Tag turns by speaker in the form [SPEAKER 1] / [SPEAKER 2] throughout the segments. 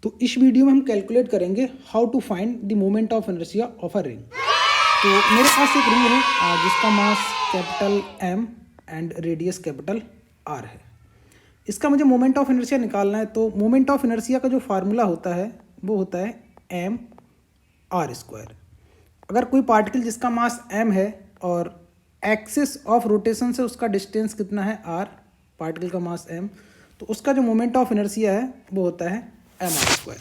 [SPEAKER 1] तो इस वीडियो में हम कैलकुलेट करेंगे how to find the moment of inertia of a ring. तो मेरे पास एक रिंग है जिसका mass capital M and radius capital R है। इसका मुझे मोमेंट ऑफ इनर्शिया निकालना है। तो मोमेंट ऑफ इनर्शिया का जो फार्मूला होता है वो होता है mr²। अगर कोई पार्टिकल जिसका मास m है और एक्सिस ऑफ रोटेशन से उसका डिस्टेंस कितना है r, पार्टिकल का मास m, तो उसका जो मोमेंट ऑफ इनर्शिया है वो होता है mr²।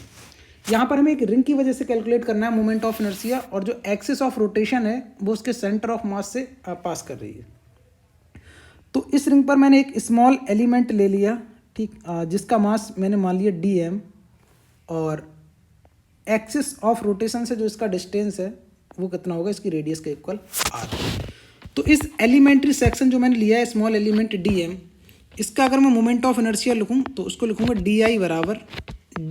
[SPEAKER 1] यहाँ पर हमें एक रिंग की वजह से कैलकुलेट करना है मोमेंट ऑफ इनर्शिया, और जो एक्सिस ऑफ रोटेशन है वो उसके सेंटर ऑफ मास से पास कर रही है। तो इस रिंग पर मैंने एक स्मॉल एलिमेंट ले लिया, ठीक, जिसका मास मैंने मान लिया dm, और एक्सिस ऑफ रोटेशन से जो इसका डिस्टेंस है वो कितना होगा, इसकी रेडियस के इक्वल r। तो इस एलिमेंट्री सेक्शन जो मैंने लिया है स्मॉल एलिमेंट dm, इसका अगर मैं मोमेंट ऑफ इनर्शिया लिखूँ तो उसको लिखूँगा di बराबर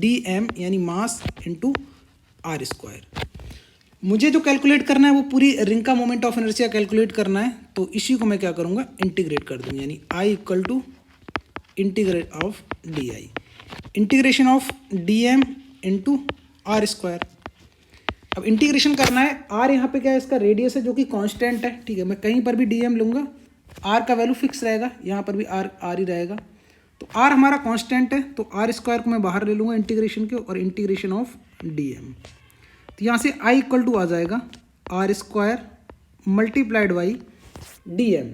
[SPEAKER 1] dm यानी मास इंटू r²। मुझे जो कैलकुलेट करना है वो पूरी रिंग का मोमेंट ऑफ इनर्शिया कैलकुलेट करना है। तो इसी को मैं क्या करूँगा, इंटीग्रेट कर दूँगा, यानी i equal to integrate of di, integration of dm into r²। अब इंटीग्रेशन करना है, r यहाँ पे क्या है, इसका रेडियस है जो कि कांस्टेंट है, ठीक है। मैं कहीं पर भी dm लूँगा r का वैल्यू फिक्स रहेगा, यहाँ पर भी r ही रहेगा। तो r हमारा कांस्टेंट है, तो r² को मैं बाहर ले लूँगा इंटीग्रेशन के, और इंटीग्रेशन ऑफ dm। तो यहाँ से i इक्वल टू आ जाएगा r² मल्टीप्लाइड बाई dm।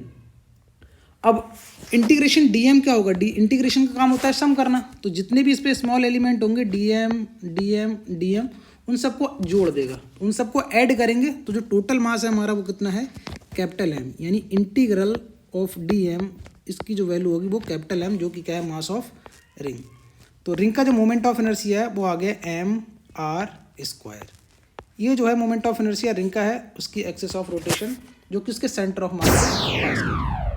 [SPEAKER 1] अब इंटीग्रेशन dm क्या होगा, इंटीग्रेशन का काम होता है सम करना। तो जितने भी इस पर स्मॉल एलिमेंट होंगे dm उन सबको जोड़ देगा, उन सबको ऐड करेंगे तो जो टोटल मास है हमारा वो कितना है, कैपिटल M, यानी इंटीग्रल ऑफ dm, इसकी जो वैल्यू होगी वो कैपिटल M, जो कि क्या है, मास ऑफ रिंग। तो रिंग का जो मोमेंट ऑफ इनर्शिया है वो आ गया mr²। ये जो है मोमेंट ऑफ इनर्शिया रिंग का है, उसकी एक्सिस ऑफ रोटेशन जो कि उसके सेंटर ऑफ मास है।